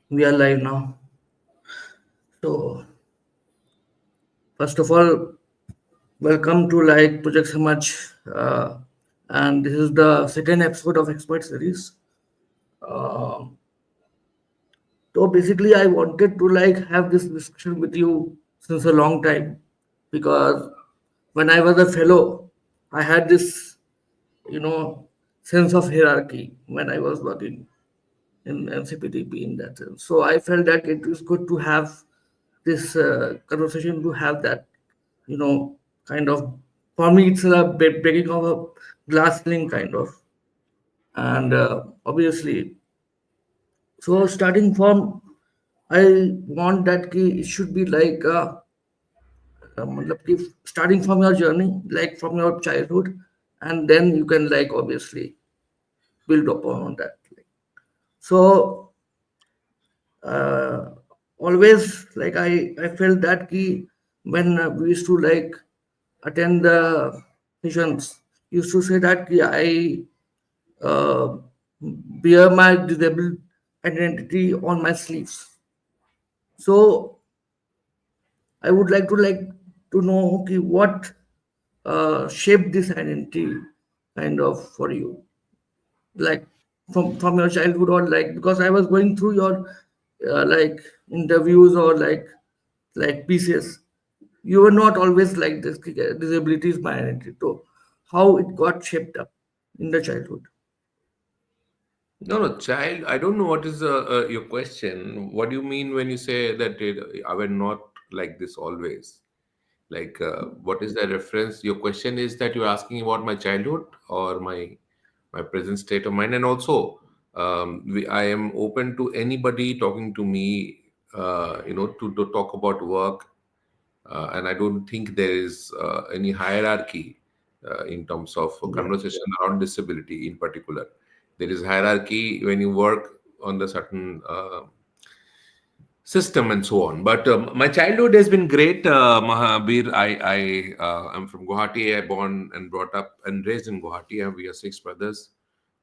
We are live now. So, first of all, welcome to like Project Samaj. And this is the second episode of Expert Series. Uh, so basically, I wanted to like have this discussion with you since a long time because when I was a fellow, I had this, you know, sense of hierarchy when I was working in NCPEDP in that sense. So I felt that it is good to have this conversation to have that, you know, kind of, for me, it's a breaking of a glass ceiling kind of. And obviously, so starting from, I want that it should be like, matlab ki starting from your journey, like from your childhood, and then you can like obviously build upon on that. So uh, always like I felt that key when we used to like attend the sessions used to say that key, I uh, bear my disabled identity on my sleeves. So I would like to know okay, what shaped this identity kind of for you, like from your childhood or like because I was going through your like interviews or like pieces. You were not always like this. Disability is my identity. So how it got shaped up in the childhood? No, no, child. I don't know what is your question. What do you mean when you say that I were not like this always? Like, what is the reference? Your question is that you're asking about my childhood or my present state of mind, and also, I am open to anybody talking to me. To talk about work, and I don't think there is any hierarchy in terms of a Yeah. conversation around disability in particular. There is hierarchy when you work on the certain system and so on. But my childhood has been great, Mahavir. I am from Guwahati. I born and brought up and raised in Guwahati, and we are six brothers.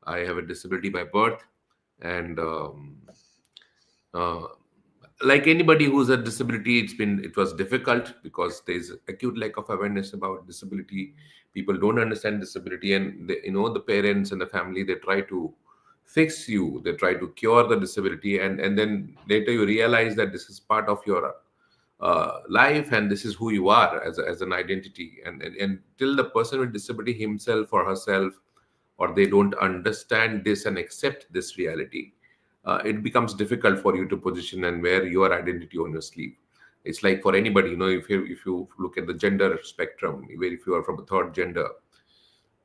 I have a disability by birth, and uh, like anybody who's a disability, it was difficult because there's acute lack of awareness about disability. People don't understand disability, and the parents and the family, they try to fix you, they try to cure the disability, and then later you realize that this is part of your life, and this is who you are as an identity, and till the person with disability himself or herself, or they don't understand this and accept this reality, it becomes difficult for you to position and wear your identity on your sleeve. It's like for anybody, if you look at the gender spectrum, where if you are from a third gender,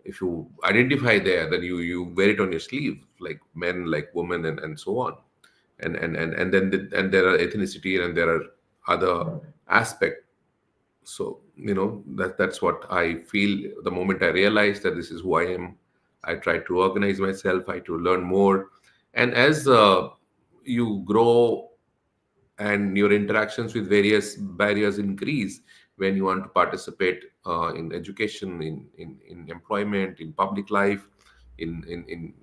if you identify there, then you wear it on your sleeve, like men, like women, and so on. And there are ethnicity and there are other aspect. So that's what I feel the moment I realize that this is who I am. I try to organize myself, I to learn more. And as you grow and your interactions with various barriers increase, when you want to participate in education, in employment, in public life, in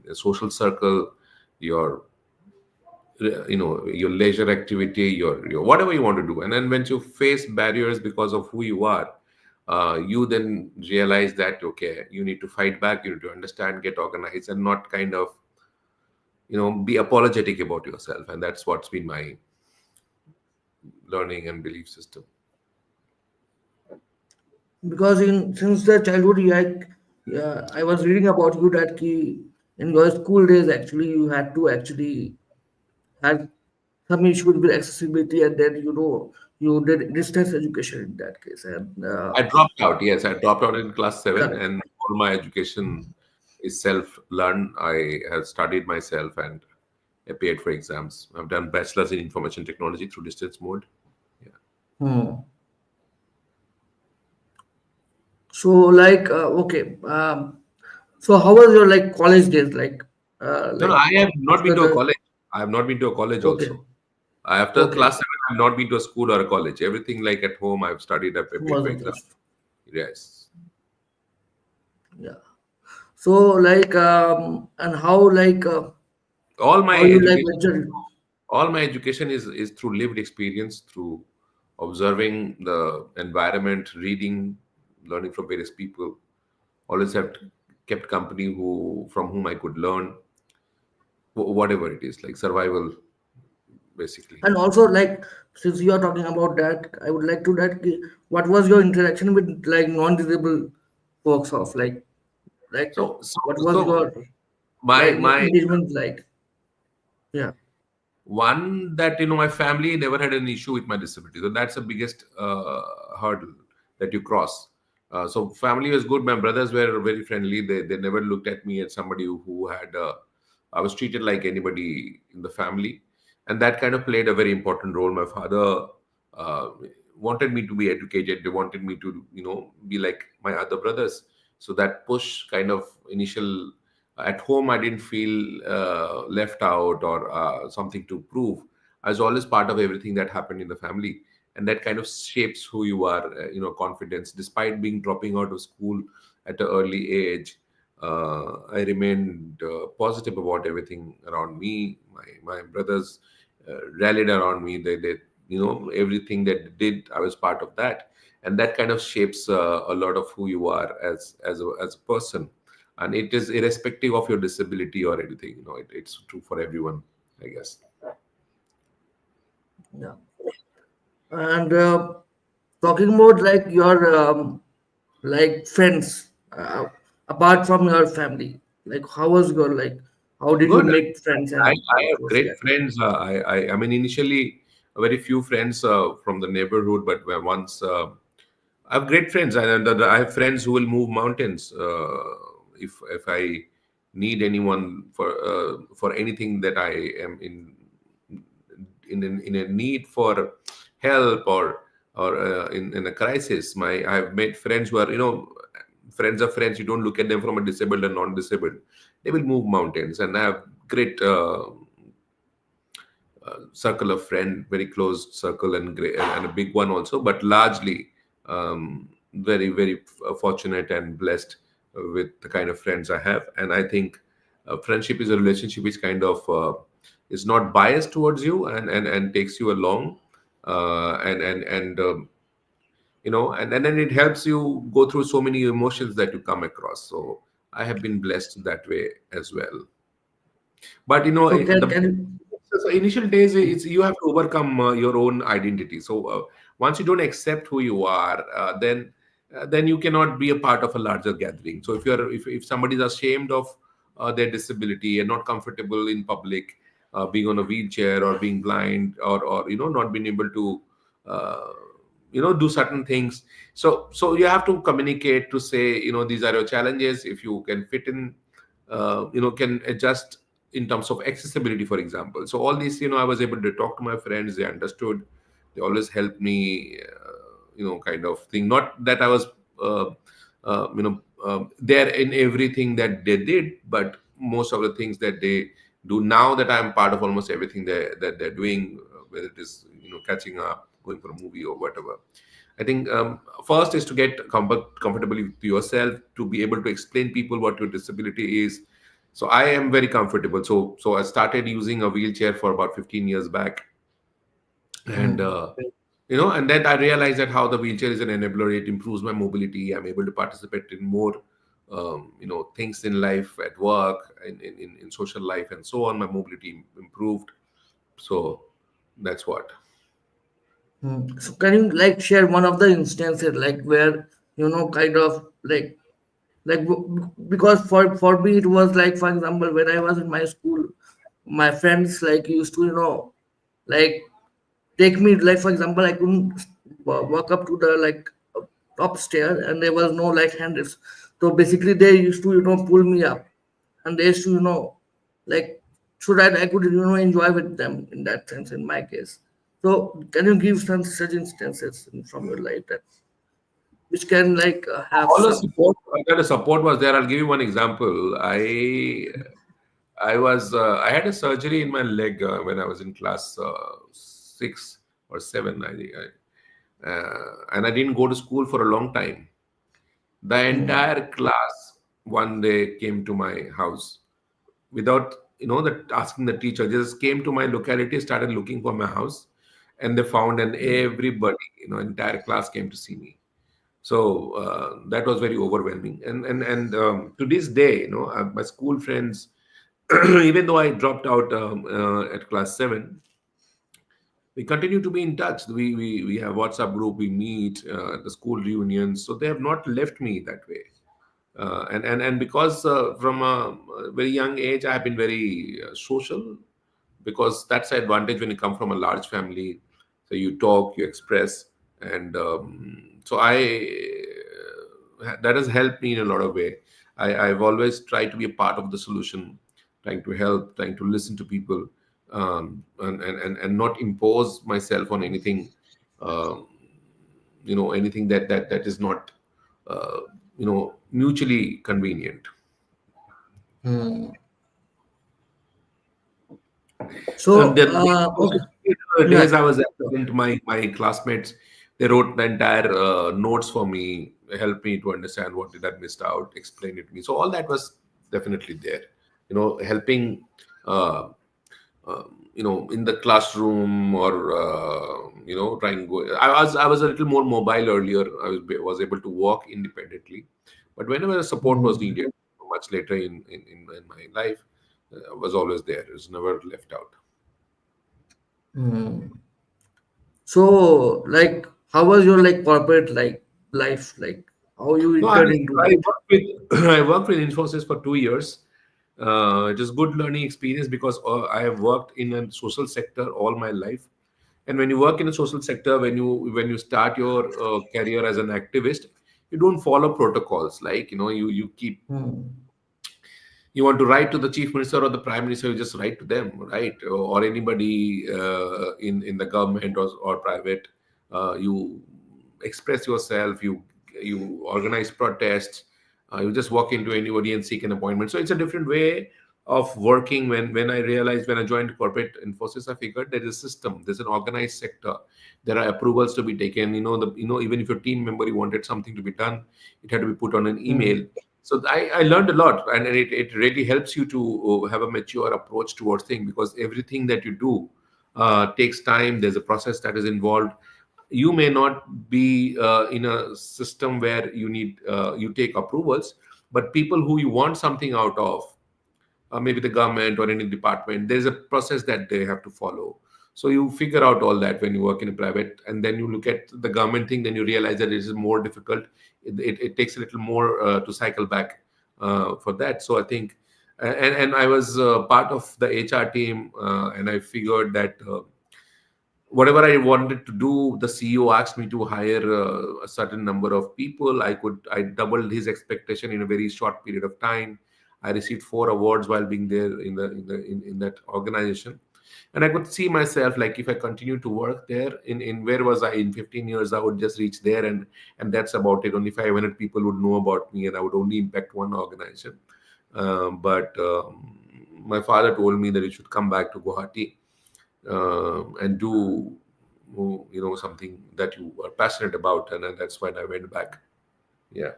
a social circle, your your leisure activity, your whatever you want to do. And then when you face barriers because of who you are, you then realize that okay, you need to fight back, you need to understand, get organized, and not kind of be apologetic about yourself. And that's what's been my learning and belief system. Because in since the childhood, like yeah, I was reading about you that in your school days actually you had to actually had some issues with accessibility, and then you did distance education in that case, and I dropped out. Yes, I dropped out in class 7, correct. and all my education is self-learned. I have studied myself and appeared for exams. I've done bachelor's in information technology through distance mode. Yeah. Hmm. So like okay, so how was your like college days No, no, like I have not after been to a the college. I have not been to a college okay, also. After okay, class 7, I have not been to a school or a college. Everything like at home, I've studied, I've prepared was for of exams. this, Yes. yeah. So like and how All my how you like education, venture? All my education is through lived experience, through observing the environment, reading, learning from various people. Always have kept company who from whom I could learn whatever it is, like survival, basically. And also, like, since you are talking about that, I would like to that what was your interaction with like non-disabled folks of like So so what was so your my like my engagement like? Yeah. one, that my family never had an issue with my disability, so that's the biggest hurdle that you cross. So family was good. My brothers were very friendly. They never looked at me as somebody who had I was treated like anybody in the family, and that kind of played a very important role. My father uh, wanted me to be educated. They wanted me to be like my other brothers. So that push kind of initial, at home I didn't feel left out or something to prove. I was always part of everything that happened in the family, and that kind of shapes who you are. Confidence, despite being dropping out of school at an early age, I remained positive about everything around me. My brothers rallied around me. They everything that they did, I was part of that, and that kind of shapes a lot of who you are as a person. And it is irrespective of your disability or anything. It's true for everyone, I guess. Yeah. And talking about like your like friends apart from your family, like how was your like how did you Good. make friends I, and I have those, great yeah. friends. I mean, initially, very few friends from the neighborhood, but once I have great friends, and I have friends who will move mountains if I need anyone for anything that I am in a need for help, or in a crisis. I have made friends who are friends of friends. You don't look at them from a disabled and non-disabled. They will move mountains, and I have great circle of friend, very close circle, and a big one also, but largely very very fortunate and blessed with the kind of friends I have. And I think friendship is a relationship which kind of is not biased towards you, and takes you along, and then it helps you go through so many emotions that you come across. So I have been blessed that way as well. But So the can you so initial days, it's you have to overcome your own identity. So once you don't accept who you are, then you cannot be a part of a larger gathering. So if somebody is ashamed of their disability and not comfortable in public, being on a wheelchair or being blind, or not being able to uh, do certain things. So you have to communicate to say, these are your challenges. If you can fit in, can adjust in terms of accessibility, for example. So all these, I was able to talk to my friends. They understood. They always helped me, kind of thing. Not that I was there in everything that they did, but most of the things that they do now, that I'm part of almost everything that they're doing, whether it is catching up, going for a movie or whatever. I think first is to get comfortable with yourself, to be able to explain people what your disability is. So I am very comfortable. So I started using a wheelchair for about 15 years back, and hmm. and then I realized that how the wheelchair is an enabler. It improves my mobility. I'm able to participate in more things in life, at work, in social life, and so on. My mobility improved. So that's what. Hmm. So can you like share one of the instances like where kind of because for me it was like, for example, when I was in my school, my friends like used to like take me, like for example, I couldn't walk up to the like top stair and there was no like handrails. So basically they used to pull me up and they used to like so that I could enjoy with them in that sense in my case. So can you give some such instances from your life that which can like have All the some. support that the support was there. I'll give you one example. I had a surgery in my leg when I was in class 6 or 7, I think, and I didn't go to school for a long time. The Hmm. entire class one day came to my house without that asking the teacher, just came to my locality, started looking for my house, and they found, and everybody, entire class came to see me. So that was very overwhelming. And to this day, my school friends, even though I dropped out at class 7, we continue to be in touch. We have WhatsApp group, we meet at the school reunions, so they have not left me that way. And because from a very young age I have been very social, because that's the advantage when you come from a large family. So you talk, you express, and so that has helped me in a lot of way. I've always tried to be a part of the solution, trying to help, trying to listen to people, and not impose myself on anything, um, anything that is not uh, mutually convenient. Hmm. And So, then okay. the Yeah. days I was Sure. absent, my classmates, they wrote the entire notes for me, helped me to understand what did I missed out, explain it to me. So all that was definitely there, helping, uh, in the classroom, or trying go. I was a little more mobile earlier. I was able to walk independently, but whenever support was Hmm. needed, much later in my life, I was always there. It was never left out. Hmm. So, like, how was your like corporate like life? Like, how you No, I, entered into I that? worked with I worked with Infosys for 2 years. It is good learning experience because I have worked in a social sector all my life. And when you work in a social sector, when you start your career as an activist, you don't follow protocols. Like, you keep, Hmm. you want to write to the chief minister or the prime minister, you just write to them, right? Or anybody in the government, or private. You express yourself, you organize protests, you just walk into anybody and seek an appointment. So it's a different way of working. When I realized, when I joined corporate Infosys, I figured there is a system, there's an organized sector, there are approvals to be taken. Even if your team member, you wanted something to be done, it had to be put on an Hmm. email. So I learned a lot, and it really helps you to have a mature approach towards things, because everything that you do takes time. There's a process that is involved. You may not be in a system where you take approvals, but people who you want something out of, maybe the government or any department, there's a process that they have to follow. So you figure out all that when you work in a private, and then you look at the government thing, then you realize that it is more difficult. It takes a little more to cycle back for that. So I think, and I was part of the HR team, and I figured that whatever I wanted to do, the CEO asked me to hire a certain number of people. I doubled his expectation in a very short period of time. I received 4 awards while being there in that organization. And I could see myself, like, if I continue to work there, in where was I in 15 years, I would just reach there, and that's about it. Only 500 people would know about me, and I would only impact one organization. But my father told me that you should come back to Guwahati, and do something that you are passionate about, and that's when I went back. Yeah.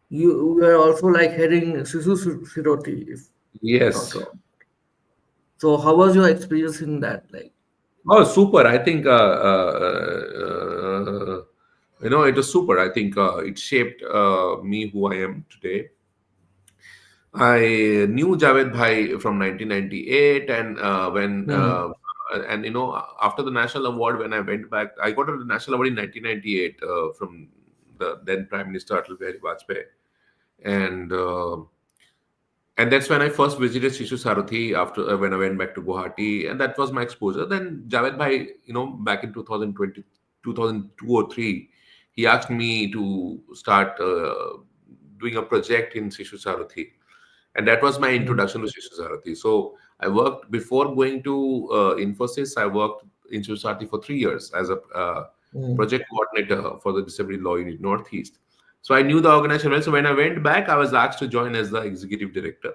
You were also like heading Shishu Sarothi, if not Yes. wrong. So, how was your experience in that? Like, Oh, super. I think it was super. I think it shaped me who I am today. I knew Javed Bhai from 1998, and hmm. after the national award, when I went back, I got a national award in 1998 from the then Prime Minister Atal Bihari Vajpayee, and that's when I first visited Shishu Sarothi after when I went back to Guwahati, and that was my exposure. Then Javed Bhai, back in 2020, 2002 or three, he asked me to start doing a project in Shishu Sarothi, and that was my Hmm. introduction to Shishu Sarothi. So I worked before going to Infosys. I worked in Shishu Sarothi for 3 years as a Hmm. project coordinator for the Disability Law Unit Northeast. So I knew the organization well. So when I went back, I was asked to join as the executive director,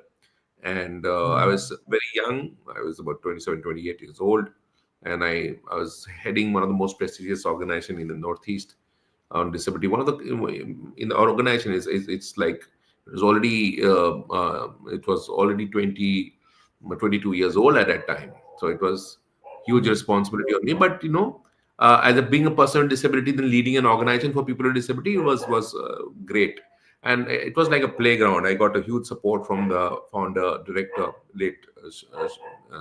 and I Hmm. was very young. I was about 27, 28 years old, and I was heading one of the most prestigious organization in the Northeast on disability. One of the in the organization is it's like It was already 22 years old at that time. So it was huge Mm. responsibility on me. But as a being a person with disability, then leading an organization for people with disability was great, and it was like a playground. I got a huge support from the founder director, late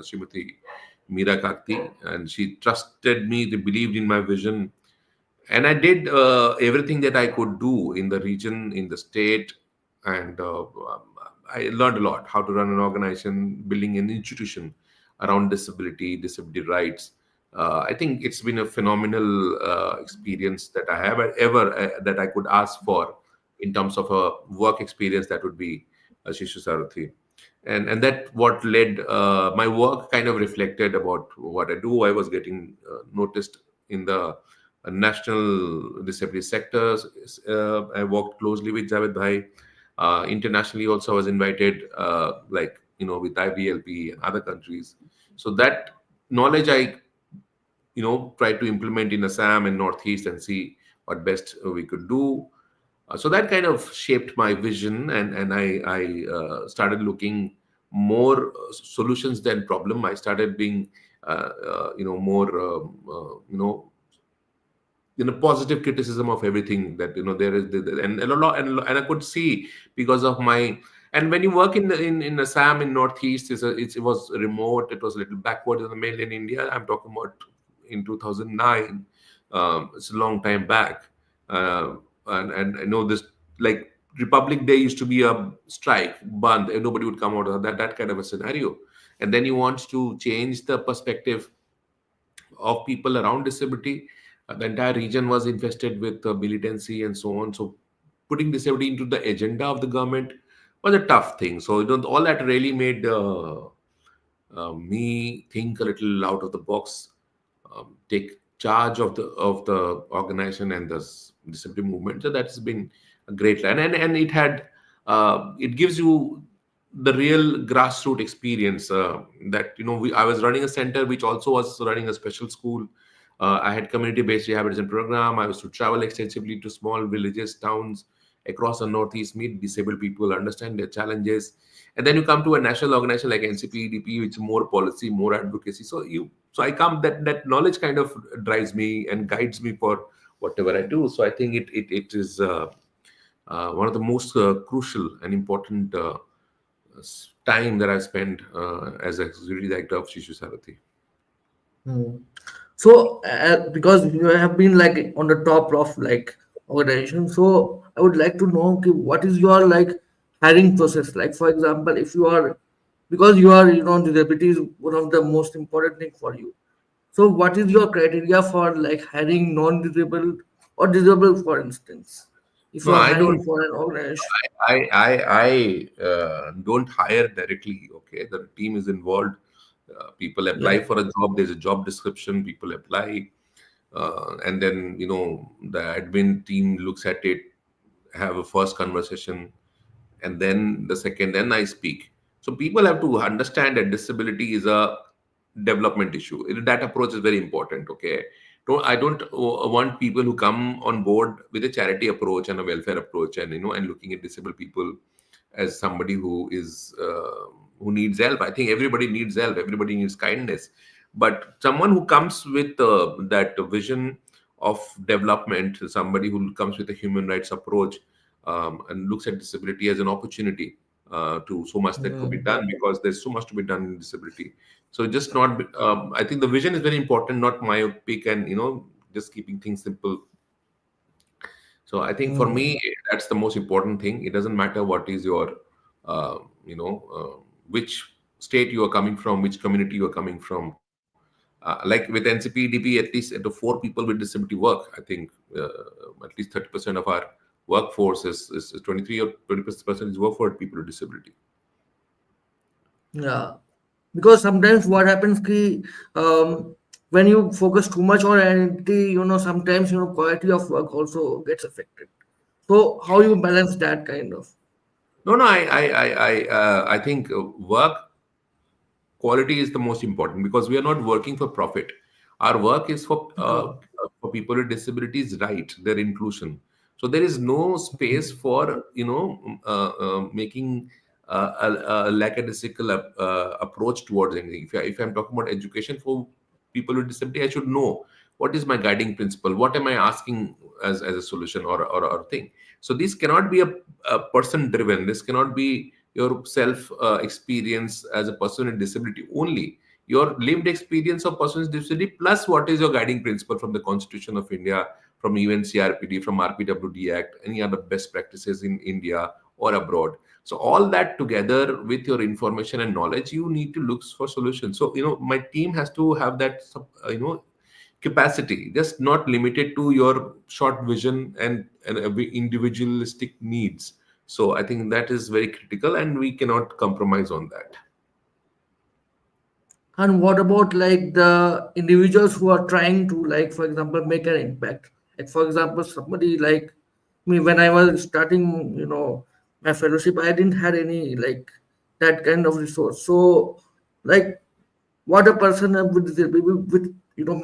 Srimati Meera Kakti, and she trusted me. They believed in my vision, and I did everything that I could do in the region, in the state, and I learned a lot how to run an organization, building an institution around disability rights. I think it's been a phenomenal experience that I have ever that I could ask for in terms of a work experience. That would be Shishu Sarothi, and that what led my work kind of reflected about what I do. I was getting noticed in the national disability sectors. I worked closely with Javed Bhai. Internationally, also, I was invited, with IVLP and other countries. So that knowledge I, tried to implement in Assam and Northeast and see what best we could do. So that kind of shaped my vision, and I started looking more solutions than problem. I started being, more, positive criticism of everything that there is and a lot, and I could see because of my. And when you work in Assam in Northeast, it was remote, it was a little backward in the mainland India. I'm talking about in 2009. It's a long time back. And I know this, like, Republic Day used to be a strike band, and nobody would come out of that kind of a scenario. And then you want to change the perspective of people around disability. The entire region was infested with militancy and so on. So putting disability into the agenda of the government was a tough thing. So all that really made me think a little out of the box, take charge of the organization and the disability movement. So that's been a great line, and it gives you the real grassroots experience, that I was running a center which also was running a special school. I had community-based rehabilitation program. I was to travel extensively to small villages, towns across the Northeast, meet disabled people, understand their challenges. And then you come to a national organization like NCPEDP, which is more policy, more advocacy. So that knowledge kind of drives me and guides me for whatever I do. So I think it is one of the most crucial and important time that I spent as a executive director of Shishu Sarothi. Hmm. So, because you have been like on the top of like organization, so I would like to know, okay, what is your like hiring process? Like, for example, if you are, because you are, disability is one of the most important thing for you. So, what is your criteria for like hiring non-disabled or disabled, for instance, if No, you are I hiring don't. for an organization? I don't hire directly. Okay, the team is involved. People apply Yeah. for a job. There's a job description. People apply, and then the admin team looks at it, have a first conversation, and then the second, then I speak. So people have to understand that disability is a development issue. That approach is very important. Okay, I don't want people who come on board with a charity approach and a welfare approach, and looking at disabled people as somebody who needs help. I think everybody needs help. Everybody needs kindness. But someone who comes with that vision of development, somebody who comes with a human rights approach, and looks at disability as an opportunity, to so much that could be Hmm. done, because there's so much to be done in disability. So just not. I think the vision is very important, not myopic, and just keeping things simple. So I think for Hmm. me, that's the most important thing. It doesn't matter what is your, which state you are coming from, which community you are coming from. Like with NCPDP, at least the four people with disability work. I think at least 30% of our workforce is 23 or 20% is work for people with disability. Yeah. Because sometimes what happens ki, when you focus too much on identity, sometimes quality of work also gets affected. So how you balance that kind of? No, no, I think work quality is the most important, because we are not working for profit. Our work is for True. people with disabilities, right, their inclusion. So there is no space for making a lackadaisical approach towards anything. If I'm talking about education for people with disability, I should know what is my guiding principle, what am I asking as a solution or thing. So this cannot be a person driven. This cannot be your self experience as a person with disability only. Your lived experience of person with disability plus what is your guiding principle from the Constitution of India, from UNCRPD, from RPWD Act, any other best practices in India or abroad. So all that together with your information and knowledge, you need to look for solutions. So my team has to have that capacity, just not limited to your short vision and individualistic needs. So I think that is very critical, and we cannot compromise on that. And what about like the individuals who are trying to, like, for example, make an impact? Like, for example, somebody like me, when I was starting, my fellowship, I didn't had any like that kind of resource. So, like, what a person with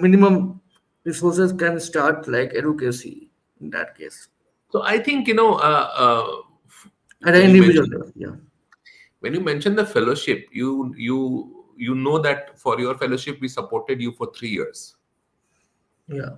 minimum resources can start like advocacy in that case So I think at an when you individual mention level. Yeah, the fellowship, you know that for your fellowship we supported you for 3 years. yeah.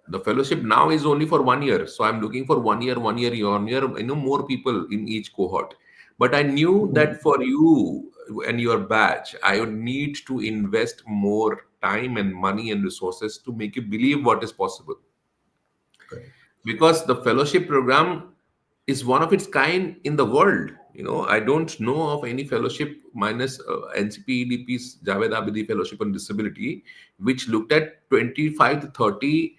The fellowship now is only for 1 year, so I'm looking for 1 year, 1 year, 1 year, more people in each cohort. But I knew Mm, that for you and your batch, I would need to invest more time and money and resources to make you believe what is possible, correct. because the fellowship program is one of its kind in the world. I don't know of any fellowship minus NCPEDP's Javed Abidi Fellowship on Disability, which looked at 25 to 30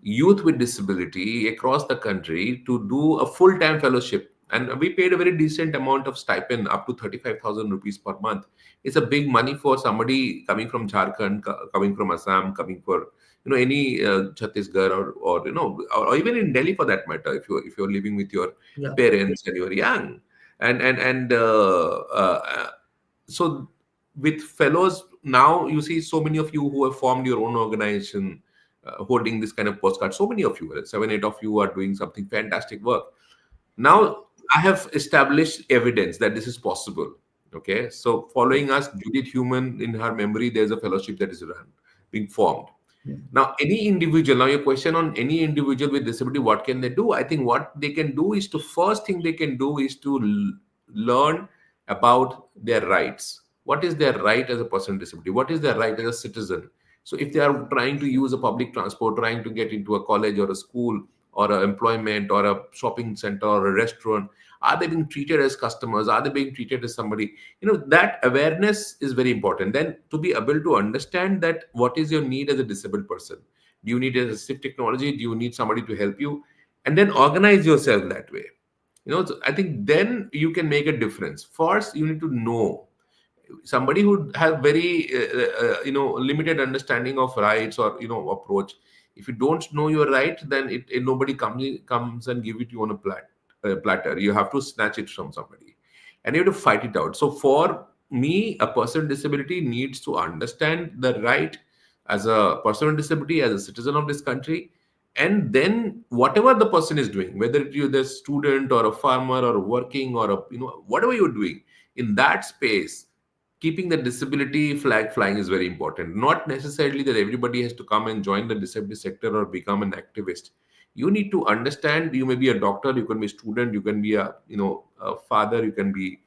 youth with disability across the country to do a full-time fellowship. And we paid a very decent amount of stipend, up to 35,000 rupees per month. It's a big money for somebody coming from Jharkhand, coming from Assam, coming for any Chhattisgarh, or even in Delhi for that matter, if you're living with your Yeah. parents and you're young. And so with fellows now, you see so many of you who have formed your own organization, holding this kind of postcard. So many of you, 7 8 of you, are doing something fantastic work. Now I have established evidence that this is possible. Okay, so following us, Judith Human, in her memory, there's a fellowship that is run, being formed. Yeah. Now, any individual, now your question on any individual with disability, what can they do? I think what they can do is to, first thing they can do is to learn about their rights. What is their right as a person with disability? What is their right as a citizen? So if they are trying to use a public transport, trying to get into a college or a school or a employment or a shopping center or a restaurant, are they being treated as customers? Are they being treated as somebody? That awareness is very important. Then to be able to understand that what is your need as a disabled person. Do you need assistive technology? Do you need somebody to help you? And then organize yourself that way. So I think then you can make a difference. First, you need to know. Somebody who have very limited understanding of rights or approach. If you don't know your right, then nobody comes and give it you on a platter. You have to snatch it from somebody, and you have to fight it out. So for me, a person with disability needs to understand the right as a person with disability, as a citizen of this country. And then whatever the person is doing, whether you're the student or a farmer or working or whatever you're doing in that space, keeping the disability flag flying is very important. Not necessarily that everybody has to come and join the disability sector or become an activist. You need to understand. You may be a doctor, you can be a student, you can be a father, you can be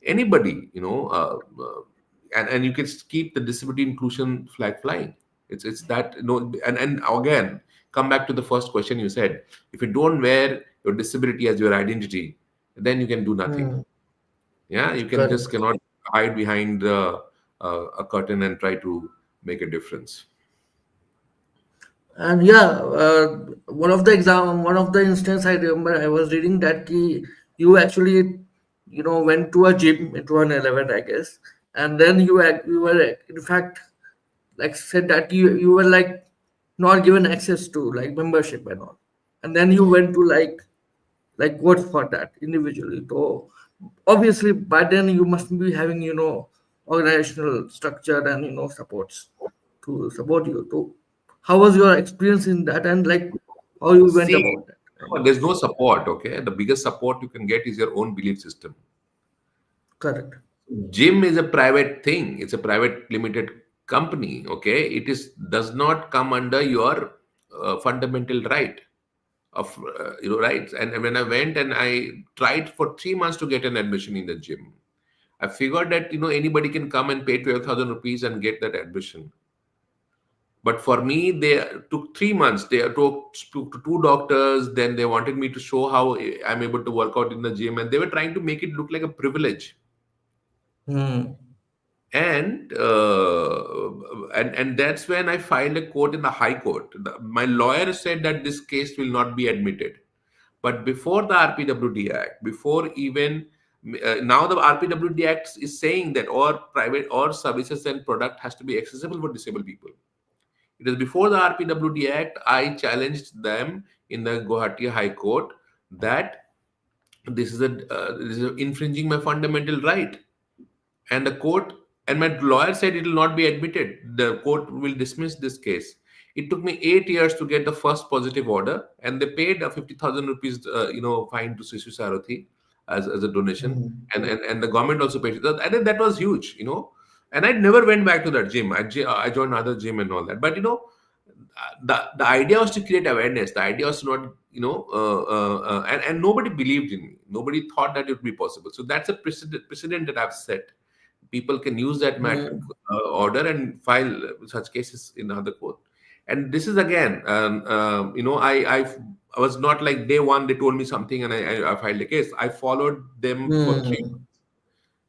anybody. And you can keep the disability inclusion flag flying. It's that and again, come back to the first question you said. If you don't wear your disability as your identity, then you can do nothing. Mm, Yeah, you can just correct. cannot hide behind a curtain and try to make a difference. And yeah, one of the instance I remember, I was reading that you actually, went to a gym into an 11, I guess, and then you were in fact like said that you were like not given access to like membership and all, and then you went to like vote for that individually. So obviously by then you must be having organizational structure and supports to support you. So how was your experience in that, and like how you went See, about that? kind of. There's no support. Okay, the biggest support you can get is your own belief system. Correct. Gym is a private thing. It's a private limited company. Okay, it is does not come under your fundamental right of rights. And when I went and I tried for 3 months to get an admission in the gym, I figured that anybody can come and pay 12,000 rupees and get that admission. But for me, they took 3 months. They spoke to two doctors. Then they wanted me to show how I'm able to work out in the gym, and they were trying to make it look like a privilege. Hmm. And that's when I filed a court in the High Court. My lawyer said that this case will not be admitted. But before the RPWD Act, before even now, the RPWD Act is saying that all private or services and product has to be accessible for disabled people. It is before the RPWD Act I challenged them in the Guwahati High Court that this is infringing my fundamental right. And the court and my lawyer said it will not be admitted. The court will dismiss this case. It took me 8 years to get the first positive order, and they paid a 50,000 rupees fine to Shishu Sarothi as a donation, Hmm. and the government also paid it. I think that was huge. And I never went back to that gym. I joined another gym and all that. But the idea was to create awareness. The idea was to not and nobody believed in me. Nobody thought that it would be possible. So that's a precedent that I've set. People can use that Hmm. order and file such cases in other court. And this is again, I was not like day one they told me something and I filed a case. I followed them for three Hmm.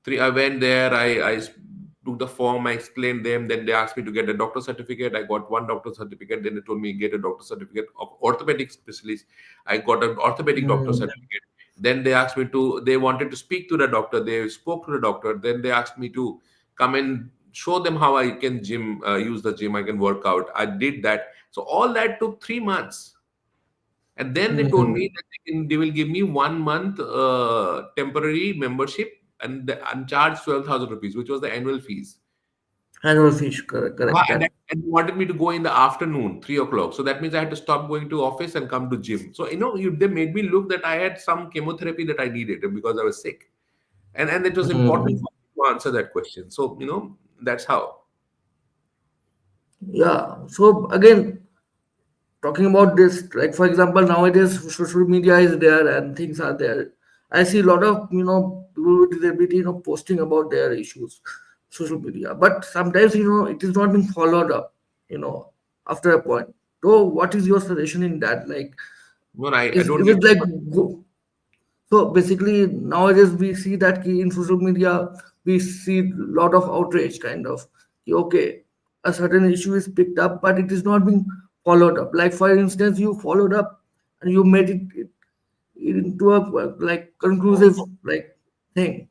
three. I went there. I took the form. I explained them. Then they asked me to get a doctor certificate. I got one doctor certificate. Then they told me get a doctor certificate of orthopedic specialist. I got an orthopedic doctor Hmm. certificate. Then they asked me to. They wanted to speak to the doctor. They spoke to the doctor. Then they asked me to come and show them how I can use the gym. I can work out. I did that. So all that took 3 months. And then they told Hmm. me that they will give me 1 month temporary membership and charge 12,000 rupees, which was the annual fees. Annual fees. Correct. Huh, Correct. And, That. and they wanted me to go in the afternoon, 3 o'clock. So that means I had to stop going to office and come to gym. So they made me look that I had some chemotherapy that I needed because I was sick, and it was important Hmm. for me to answer that question. So that's how. Yeah. So again, talking about this, like for example, nowadays social media is there and things are there. I see a lot of people with disability posting about their issues, social media. But sometimes it is not being followed up. You know, after a point. So what is your suggestion in that? Like, No, I is don't it get like so basically nowadays we see that in social media we see lot of outrage kind of. Okay, a certain issue is picked up but it is not being followed up. Like for instance, you followed up and you made it into a like conclusive like thing.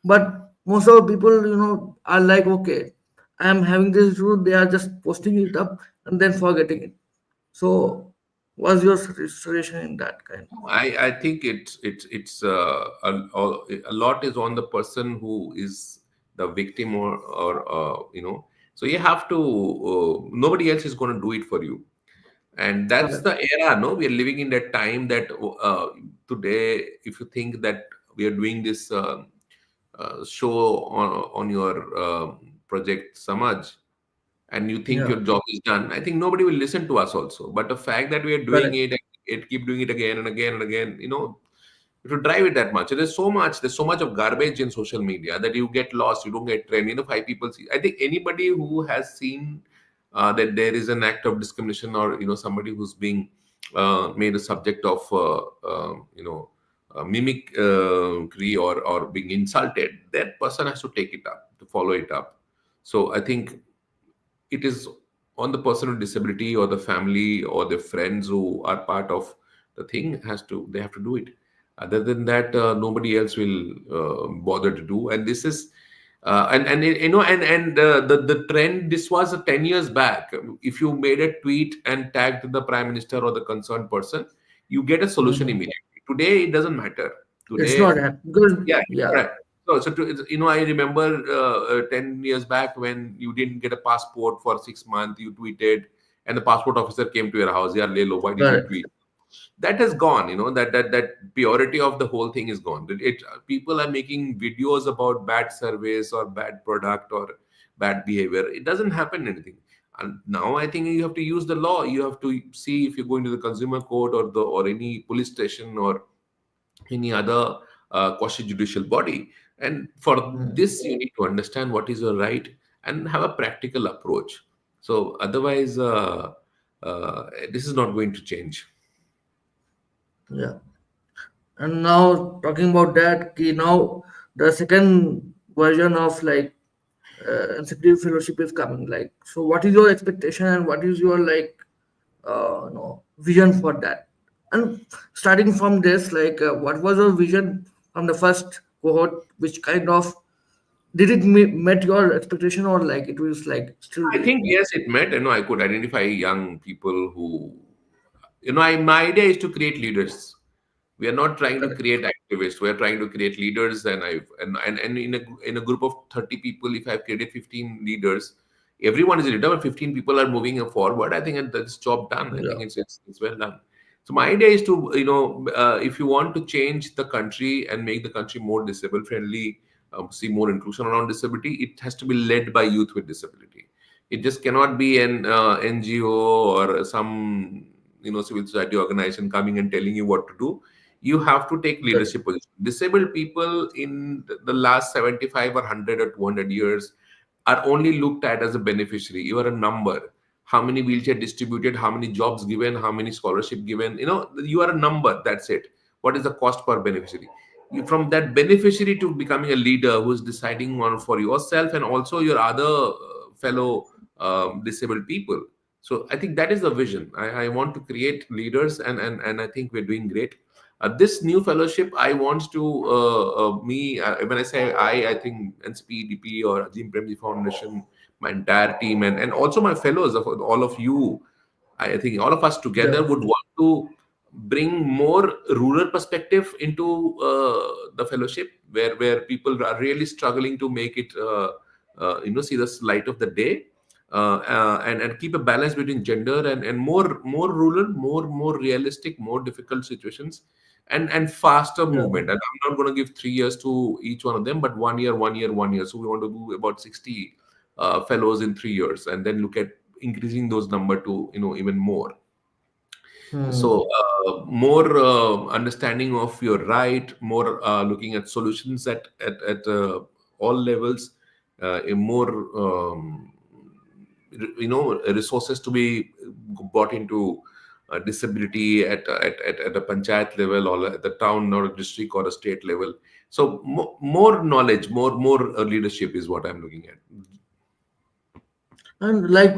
But most of the people are like, okay, I am having this issue. They are just posting it up and then forgetting it. So what's your suggestion in that kind? I think a lot is on the person who is the victim or. So you have to. Nobody else is going to do it for you, and that's Correct. the era. No, we are living in that time that today, if you think that we are doing this show on your project Samaj, and you think Yeah. your job is done, I think nobody will listen to us also. But the fact that we are doing Correct. it, it keep doing it again and again and again, if you drive it that much, there's so much of garbage in social media that you get lost, you don't get trained. Five people see. I think anybody who has seen that there is an act of discrimination, or somebody who's being made a subject of mimicry or being insulted, that person has to take it up, to follow it up. So I think it is on the person with disability or the family or the friends who are part of the thing, they have to do it. Other than that, nobody else will bother to do. And this is and the trend, this was 10 years back. If you made a tweet and tagged the prime minister or the concerned person, you get a solution Mhm. immediately. Today it doesn't matter. It's Today, not happening because yeah, yeah, correct. So I remember 10 years back when you didn't get a passport for 6 months, you tweeted, and the passport officer came to your house. Yeah, Lelo, why did you correct. tweet? that has gone. That purity of the whole thing is gone. People are making videos about bad service or bad product or bad behavior. It doesn't happen anything. And now I think you have to use the law. You have to see if you're going to the consumer court or any police station or any other quasi judicial body. And for Hmm. this, you need to understand what is your right and have a practical approach. So otherwise, this is not going to change. Yeah. And now talking about that, now the second version of like NCPEDP fellowship is coming. Like, so what is your expectation and what is your like vision for that? And starting from this, like, what was your vision from the first cohort? Which kind of did it met your expectation or like it was like still I very think yes, it met. I could identify young people who, my idea is to create leaders. We are not trying to correct? create activists. We are trying to create leaders. And in a group of 30 people, if I've created 15 leaders, everyone is a leader, but 15 people are moving forward. I think that's job done. I Yeah. think it's well done. So my idea is to, if you want to change the country and make the country more disabled friendly, see more inclusion around disability, it has to be led by youth with disability. It just cannot be an NGO or some civil society organization coming and telling you what to do. You have to take Correct. leadership position. Disabled people in the last 75 or 100 or 200 years are only looked at as a beneficiary. You are a number. How many wheelchair distributed, how many jobs given, how many scholarship given, you are a number. That's it. What is the cost per beneficiary? From that beneficiary to becoming a leader who is deciding on for yourself and also your other fellow disabled people. So I think that is the vision. I want to create leaders, and I think we're doing great. This new fellowship, I want to when I say I think NCPEDP or Jim Premji Foundation, my entire team, and also my fellows of all of you. I think all of us together Yeah. would want to bring more rural perspective into the fellowship, where people are really struggling to make it, see the light of the day, and keep a balance between gender and more rural, more realistic, more difficult situations, and faster Yeah. movement. And I'm not going to give 3 years to each one of them, but 1 year, 1 year, 1 year. So we want to do about 60 fellows in 3 years, and then look at increasing those number to even more. Hmm. So more understanding of your right, more looking at solutions at all levels, more resources to be brought into disability at a panchayat level or at the town or a district or a state level. So more knowledge, more leadership is what I'm looking at. And like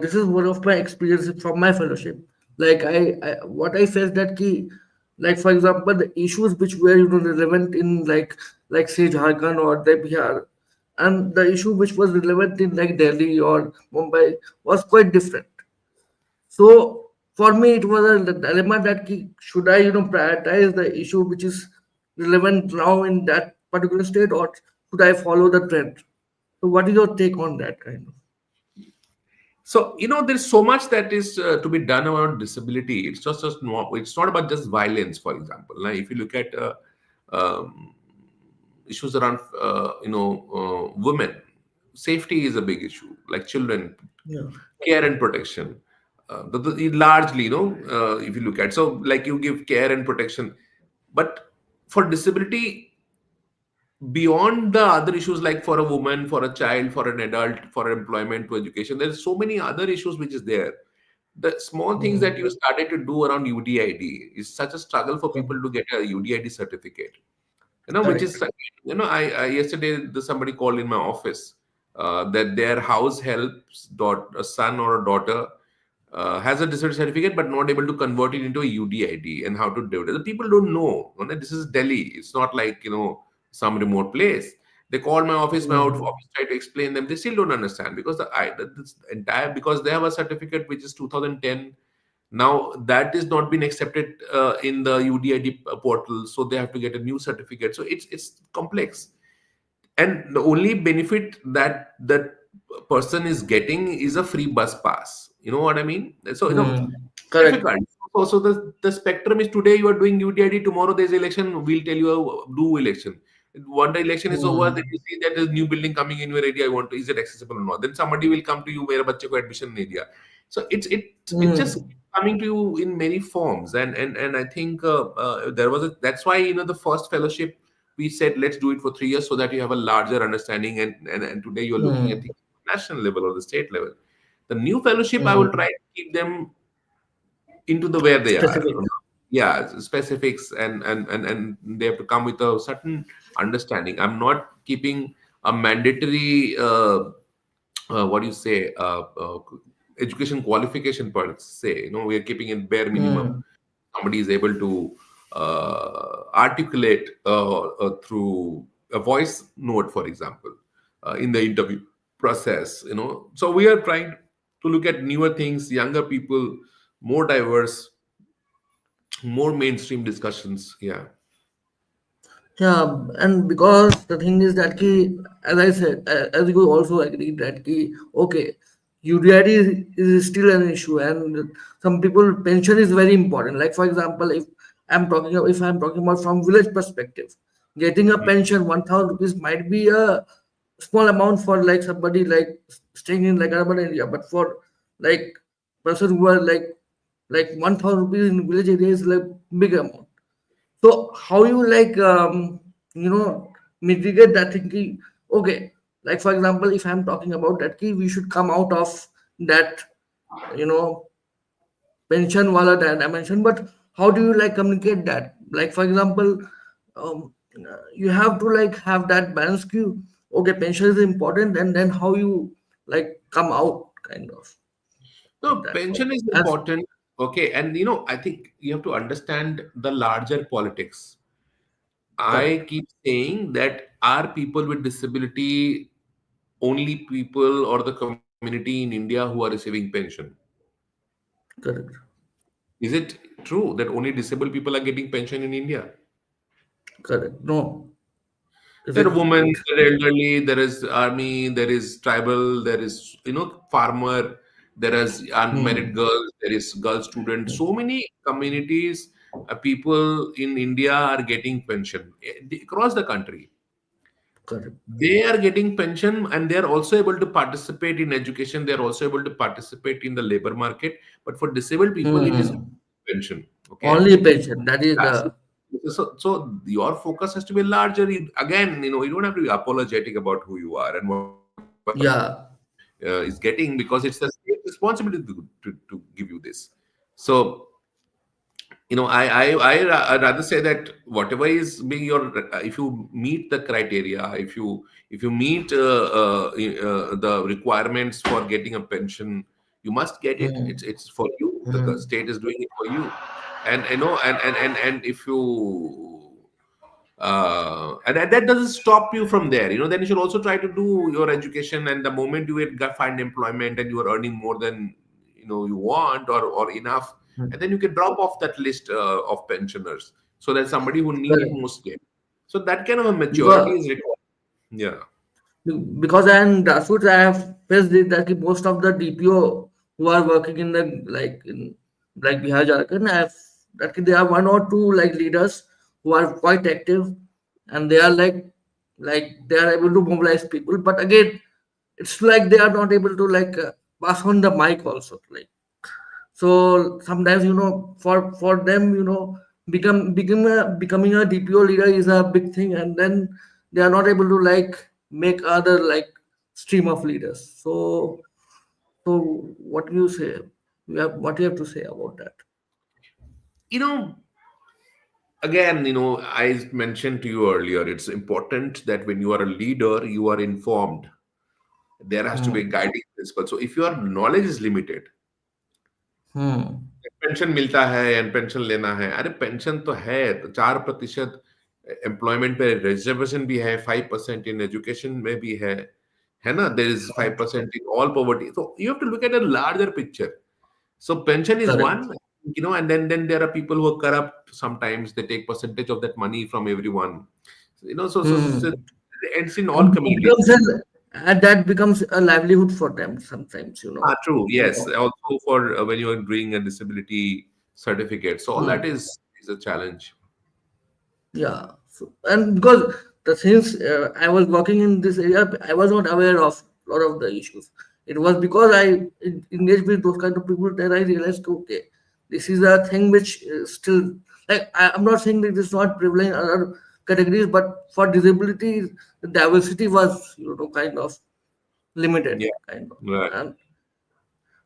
this is one of my experiences from my fellowship. Like I what I felt that key, like for example, the issues which were relevant in like say Jharkhand or the Bihar, and the issue which was relevant in like Delhi or Mumbai was quite different. So for me, it was a dilemma that should I prioritize the issue which is relevant now in that particular state, or should I follow the trend? So what is your take on that kind of? So there's so much that is to be done around disability. It's not about just violence, for example. Now, if you look at um, issues around women, safety is a big issue. Like children, Yeah. care and protection. Largely, if you look at, so like you give care and protection, but for disability, beyond the other issues, like for a woman, for a child, for an adult, for employment, to education, there's so many other issues which is there. The small things that Hmm. you started to do around UDID is such a struggle for Yeah. people to get a UDID certificate. Which Correct. is, I yesterday somebody called in my office that their house helps a son or a daughter has a disability certificate but not able to convert it into a UDID, and how to do it. The people don't know. This is Delhi. It's not like some remote place. They called my office. My Hmm. office tried to explain them. They still don't understand because this entire, because they have a certificate which is 2010. Now that is not been accepted in the UDID portal, so they have to get a new certificate. So it's complex, and the only benefit that person is getting is a free bus pass. You know what I mean? So Hmm. it's Correct. difficult. So the spectrum is today you are doing UTID, tomorrow there's election, we'll tell you do election. One day election is over, then Hmm. you see that there's new building coming in your area. I want to, is it accessible or not? Then somebody will come to you, मेरे बच्चे को admission नहीं दिया. So it's just Hmm. coming to you in many forms, and I think there was a, that's why the first fellowship we said let's do it for 3 years so that you have a larger understanding, and today you're looking at Hmm. the national level or the state level. The new fellowship I will Hmm. try to keep them into the where they are. Specific. Yeah, specifics, and they have to come with a certain understanding. I'm not keeping a mandatory what do you say education qualification per se. We are keeping it bare minimum. Hmm. Somebody is able to articulate through a voice note, for example, in the interview process. So we are trying to look at newer things, younger people, more diverse, more mainstream discussions. Yeah. Yeah, and because the thing is that ki, as I said, as you also agreed that ki, okay, UDID is still an issue, and some people pension is very important. Like for example, if I'm talking about from village perspective, getting a pension 1,000 rupees might be a small amount for like somebody like staying in like urban area, but for like person who are like 1,000 rupees in village area is like big amount. So how you like mitigate that thinking? Okay, like for example, if I'm talking about that key, we should come out of that you know pension wala dimension. But how do you like communicate that? Like for example, you have to like have that balance queue. Okay, pension is important, and then how you like come out kind of No, that pension problem. is As important. Okay, and I think you have to understand the larger politics. I correct, keep saying that are people with disability only people or the community in India who are receiving pension? correct, Is it true that only disabled people are getting pension in India? correct. No, is There it? are women, there are elderly, there is army, there is tribal, there is farmer, there is unmarried Hmm, girls, there is girl students. So many communities, people in India are getting pension across the country. correct. They are getting pension, and they are also able to participate in education. They are also able to participate in the labor market. But for disabled people, it is Hmm. pension. Okay. Only pension. That is Yes. the So your focus has to be larger. Again, you don't have to be apologetic about who you are and whatever yeah. is getting, because it's the state's responsibility to give you this. So I'd rather say that whatever is being your, if you meet the criteria, if you meet the requirements for getting a pension, you must get it. Hmm. It's for you. The Hmm. state is doing it for you, and and if you and that doesn't stop you from there. Then you should also try to do your education, and the moment you find employment and you are earning more than you want, or enough, and then you can drop off that list of pensioners, so that somebody who need it Correct. most get. So that kind of a maturity Because is required. Yeah. because and grassroots I have faced it that most of the DPO who are working in the like Bihar Jharkhand, I have that there are one or two like leaders who are quite active, and they are like they are able to mobilize people. But again, it's like they are not able to like pass on the mic also. Like so sometimes for them becoming a DPO leader is a big thing, and then they are not able to like make other like stream of leaders. So what do you say? What you have to say about that? you know Again, I mentioned to you earlier, it's important that when you are a leader, you are informed. There has to be a Hmm. guiding principle. So if your knowledge is limited, Hmm. Pension मिलता है and pension लेना है, अरे pension तो है, 4% employment पे reservation भी है, 5% इन एजुकेशन में भी है ना, there is 5% in all poverty. So you have to look at a larger picture. So pension is one, Correct. and then there are people who are corrupt. Sometimes they take percentage of that money from everyone. So Hmm. it's in all And communities. that becomes a livelihood for them sometimes. True. Yes. Because Also for when you are doing a disability certificates. So all that Hmm. is a challenge. Yeah, so, and because the since I was working in this area, I was not aware of a lot of the issues. It was because I engaged with those kind of people that I realized, okay, this is a thing which is still, like, I'm not saying that it's not prevalent in other categories, but for disability, the diversity was, kind of limited, Yeah, kind of. right. And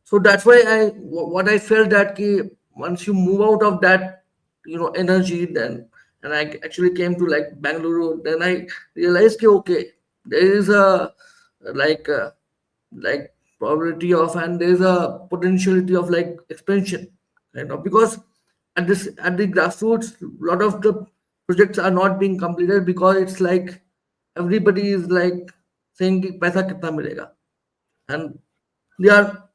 so that's why what I felt that once you move out of that energy, then, and I actually came to like Bangalore, then I realized okay, there is a like uh, like probability of, and there is a potentiality of like expansion, because at the grassroots, a lot of the projects are not being completed because it's like everybody is like saying कि पैसा कितना मिलेगा, and they are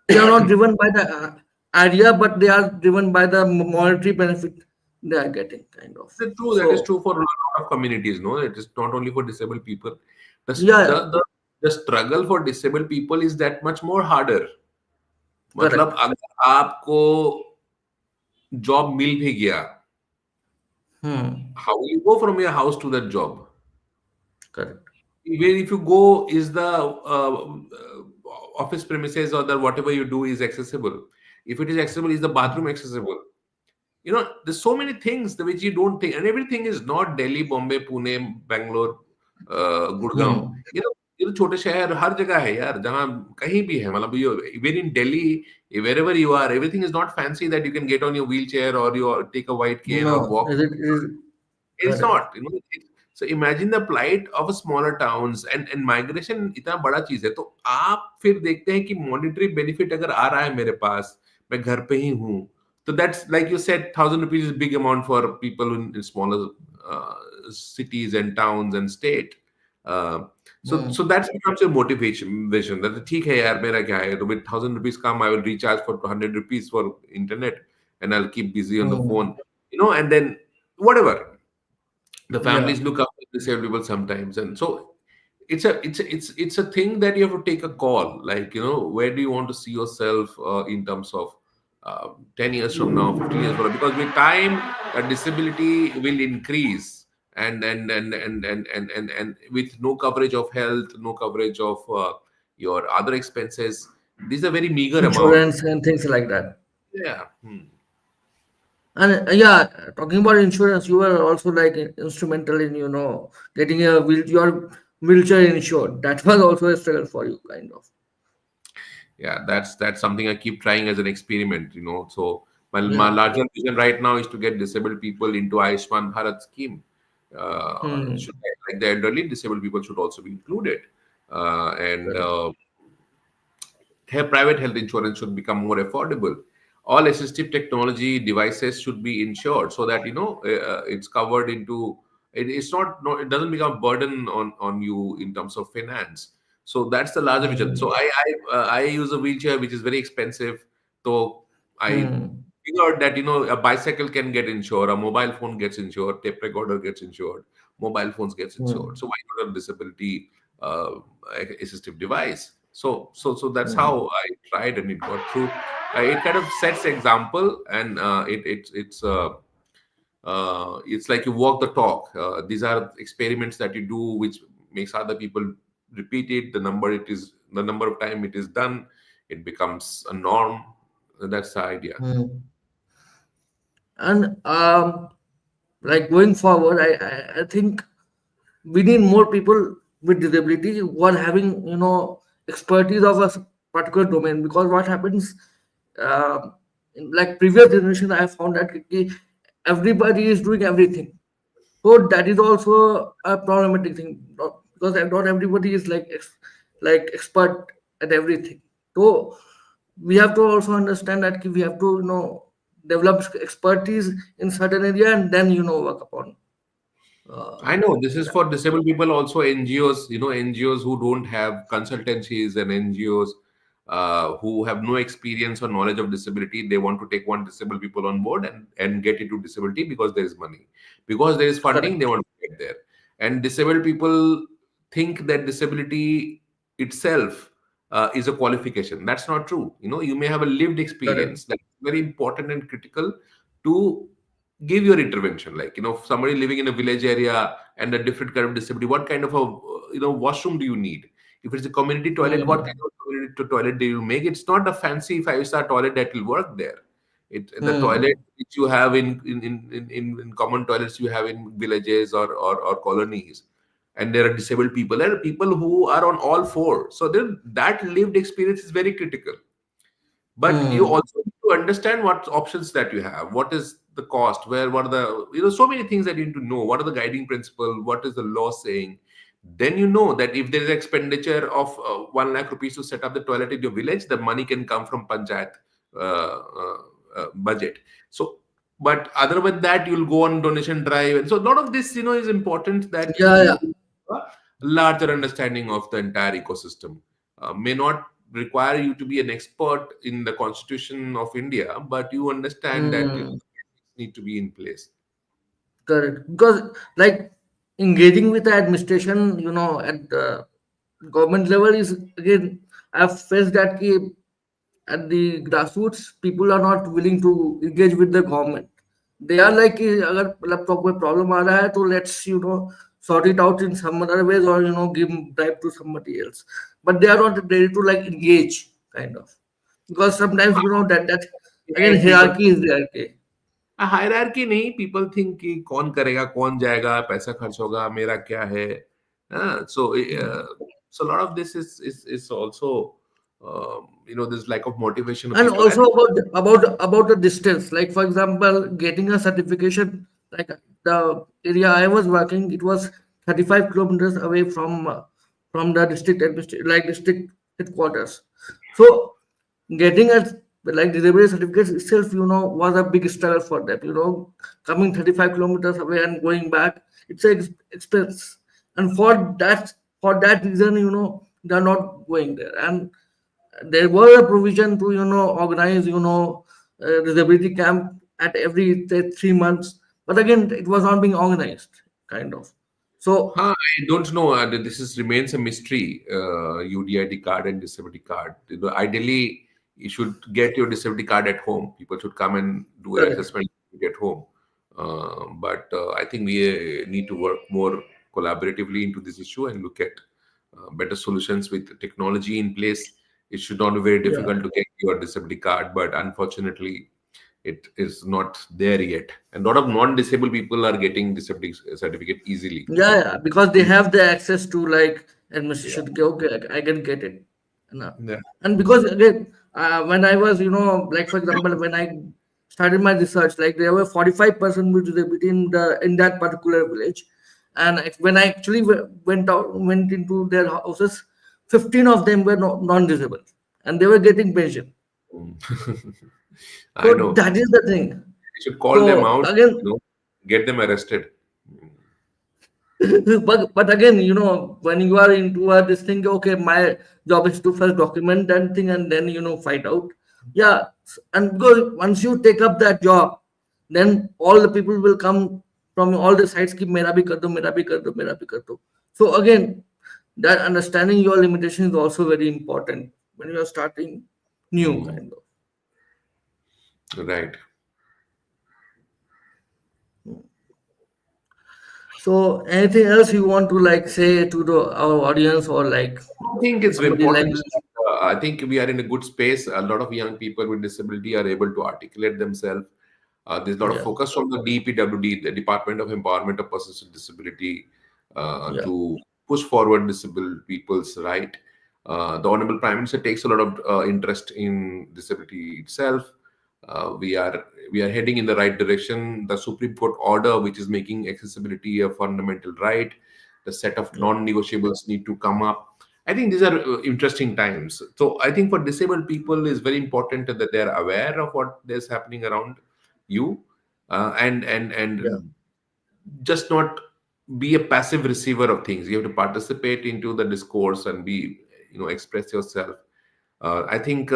they are not driven by the idea, but they are driven by the monetary benefit they are getting, kind of. That's true. That is So true for a lot of communities. No, it is not only for disabled people. The s- yeah, the yeah, the, the struggle for disabled people is that much more harder. मतलब correct. अगर आपको job मिल भी गया, Hmm. how will you go from your house to that job? Correct. Where if you go, is the office premises or the whatever you do is accessible? If it is accessible, is the bathroom accessible? There's so many things which you don't think, and everything is not Delhi, Bombay, Pune, Bangalore, Gurgaon. Hmm. ये तो छोटे शहर हर जगह है यार, जहाँ कहीं भी है, मतलब you even in Delhi, wherever you are, everything is not fancy that you can get on your wheelchair or you take a white cane or No, walk. is it It's correct? not, so imagine the plight of a smaller towns, and migration इतना बड़ा चीज है, तो आप फिर देखते हैं कि monetary benefit अगर आ रहा है मेरे पास, मैं घर पे ही हूँ, तो that's like you said, 1,000 rupees is big amount for people in smaller uh, cities and towns and state. Uh, so Hmm. that becomes your motivation vision that ठीक है यार, मेरा क्या है, तो with 1,000 rupees come, I will recharge for 200 rupees for internet, and I'll keep busy on the Hmm. phone, and then whatever, the Yeah. families look after disabled people sometimes, and so it's a thing that you have to take a call, like, where do you want to see yourself in terms of 10 years from now, 15 years from now, because with time disability will increase, and with no coverage of health, no coverage of your other expenses, these are very meager amount. Insurance and things like that. Yeah. Hmm. And yeah, talking about insurance, you were also like instrumental in getting your wheelchair insured. That was also a struggle for you, kind of. Yeah, that's something I keep trying as an experiment, so my Yeah. larger vision right now is to get disabled people into Ayushman Bharat scheme. Hmm. Should, like the elderly, disabled people should also be included, and Correct. private health insurance should become more affordable. All assistive technology devices should be insured so that it's covered into it's not no, it doesn't become a burden on you in terms of finance. So that's the larger vision. So Hmm. I use a wheelchair which is very expensive. So I Hmm. figured that a bicycle can get insured, a mobile phone gets insured, tape recorder gets insured, mobile phones gets insured. Hmm. So why not a disability uh, assistive device? So that's Hmm. how I tried, and it got through. It kind of sets example, and it's like you walk the talk. These are experiments that you do, which makes other people repeat it. The number of time it is done, it becomes a norm. That's the idea. Hmm. And like going forward, I think we need more people with disability who are having expertise of a particular domain, because what happens, in like previous generation, I found that everybody is doing everything. So that is also a problematic thing, because not everybody is like like expert at everything. So we have to also understand that we have to develop expertise in certain area, and then work upon uh, I know this is that. for disabled people, also NGOs, NGOs who don't have consultancies, and NGOs who have no experience or knowledge of disability. They want to take one disabled people on board and get into disability because there is money. Because there is funding, they Correct. want to get there. And disabled people think that disability itself is a qualification. That's not true. You may have a lived Correct. experience. Like very important and critical to give your intervention. Like, somebody living in a village area and a different kind of disability, what kind of a washroom do you need? If it's a community toilet, what kind Hmm. of community toilet do you make? It's not a fancy five-star toilet that will work there. The toilet Hmm. which you have in common toilets you have in villages or colonies, and there are disabled people, there are people who are on all four, so then that lived experience is very critical. But you Hmm. also need to understand what options that you have, what is the cost, what are the, so many things that you need to know, what are the guiding principle, what is the law saying. Then you know that if there is expenditure of 1 lakh rupees to set up the toilet in your village, the money can come from panchayat budget. So, but other than that, you'll go on donation drive, and so a lot of this, is important, that Yeah, you yeah. have a larger understanding of the entire ecosystem. May not require you to be an expert in the Constitution of India, but you understand that Hmm. need to be in place. Correct. Because like engaging with the administration, at the government level is again, I've faced that at the grassroots, people are not willing to engage with the government. They are like कि अगर laptop में problem आ रहा है तो let's sort it out in some other ways, or give bribe to somebody else. But they are not ready to like engage kind of, because sometimes that again And people, hierarchy is there. Okay? Hierarchy नहीं, people think कि कौन करेगा, कौन जाएगा, पैसा खर्च होगा, मेरा क्या है. So a lot of this is also, this lack of motivation of And people. also And about the distance, like for example getting a certification, like the area I was working, it was 35 kilometers away from the district headquarters. So getting a like disability certificate itself, was a big struggle for them. Coming 35 kilometers away and going back, it's a expense. And for that reason, they're not going there. And there was a provision to organize disability camp at every say, 3 months, but again it was not being organized kind of. So I don't know. This remains a mystery. UDID card and disability card. Ideally, you should get your disability card at home. People should come and do an correct. assessment at home. But I think we need to work more collaboratively into this issue and look at better solutions with technology in place. It should not be very Yeah, difficult to get your disability card, but unfortunately, it is not there yet. And a lot of non-disabled people are getting disability certificate easily. yeah, because they have the access to like Yeah. administration. Okay, okay, I can get it. And, Yeah. and because again, when I was, like for example, when I started my research, like there were 45% with disability in that particular village, and when I actually went into their houses, 15 of them were non-disabled, and they were getting pension. Mm. I So know. that is the thing. You should call them So out, again, get them arrested. Mm. but again, when you are into this thing, okay, my job is to first document that thing and then fight out. Yeah, and because once you take up that job, then all the people will come from all the sides. Ki mera bhi kar do, mera bhi kar do, mera bhi kar do. So again, that understanding your limitation is also very important when you are starting new Mm. kind of. Right. So anything else you want to like say to our audience, or like I think it's very somebody like important. I think we are in a good space. A lot of young people with disability are able to articulate themselves. There's a lot of yeah, focus from the DPWD, the Department of Empowerment of Persons with Disability, yeah, to push forward disabled people's right. The Honorable Prime Minister takes a lot of interest in disability itself. We are heading in the right direction. The Supreme Court order, which is making accessibility a fundamental right, the set of yeah, non-negotiables need to come up. I think these are interesting times. So I think for disabled people, is very important that they are aware of what is happening around you, yeah, and just not be a passive receiver of things. You have to participate into the discourse and be, express yourself. I think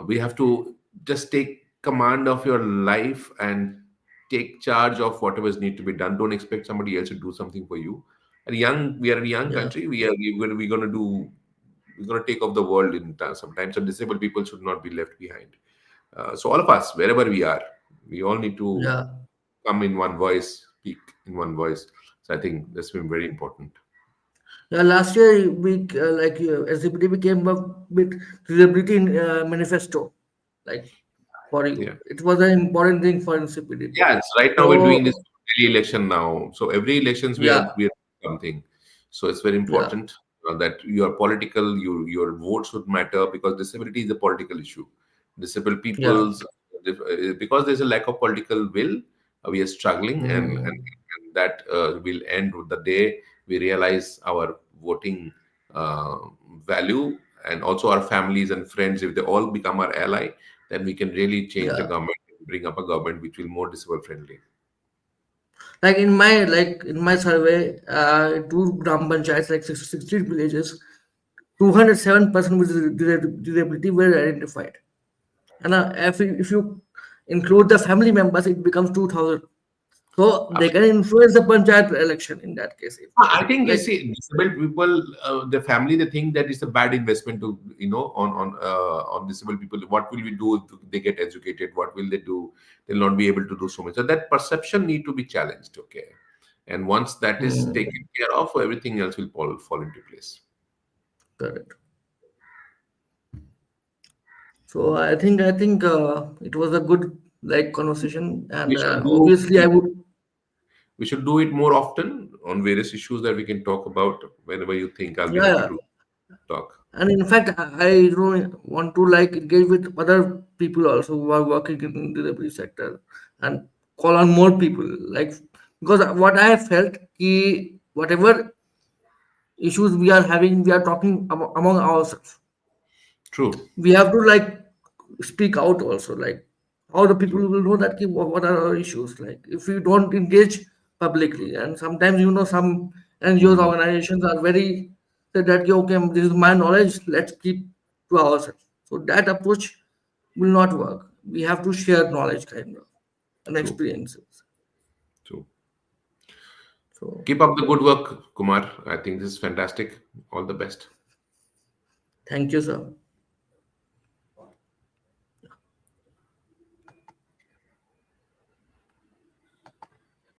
we have to just take command of your life and take charge of whatever is need to be done. Don't expect somebody else to do something for you. We are in a young yeah. country. We're going to take off the world in time. Sometimes, so disabled people should not be left behind. So all of us, wherever we are, we all need to Yeah. come in one voice, speak in one voice. So I think that's been very important. Yeah, last year we SCPD came up with disability manifesto, like for Yeah. you. It was an important thing for NCPDP. Yes, right now we're doing this So daily election now. So every elections yeah, we are doing something. So it's very yeah, important that your political your votes would matter, because disability is a political issue. Disabled yeah, people's because there's a lack of political will, we are struggling, mm, and that will end with the day we realize our voting uh, value, and also our families and friends, if they all become our ally, then we can really change the yeah. government, bring up a government which will more disabled friendly. Like in my survey, two gram panchayats, like 16 villages, 207% with disability were identified. And if you include the family members, it becomes 2,000. So they can influence the panchayat election in that case. I think you Like, see disabled people, the family, they think that it's a bad investment to on disabled people. What will we do if they get educated? What will they do? They'll not be able to do so much. So that perception need to be challenged. Okay, and once that is hmm, taken care of, everything else will fall into place. correct. So I think it was a good like conversation, We and should do obviously I would. we should do it more often on various issues that we can talk about. Whenever you think, I'll be Yeah, happy yeah. to talk. And in fact, I want to like engage with other people also who are working in the delivery sector and call on more people. Like, because what I have felt, whatever issues we are having, we are talking among ourselves. True, We have to like speak out also, like how the people true. will know that what are our issues, like if we don't engage publicly. And sometimes some NGOs Mhm. organizations are very said that, "Okay, okay, this is my knowledge, let's keep to ourselves." So that approach will not work. We have to share knowledge kind of and True, experiences. true. So Keep up the good work, Kumar. I think this is fantastic. All the best. thank you, sir.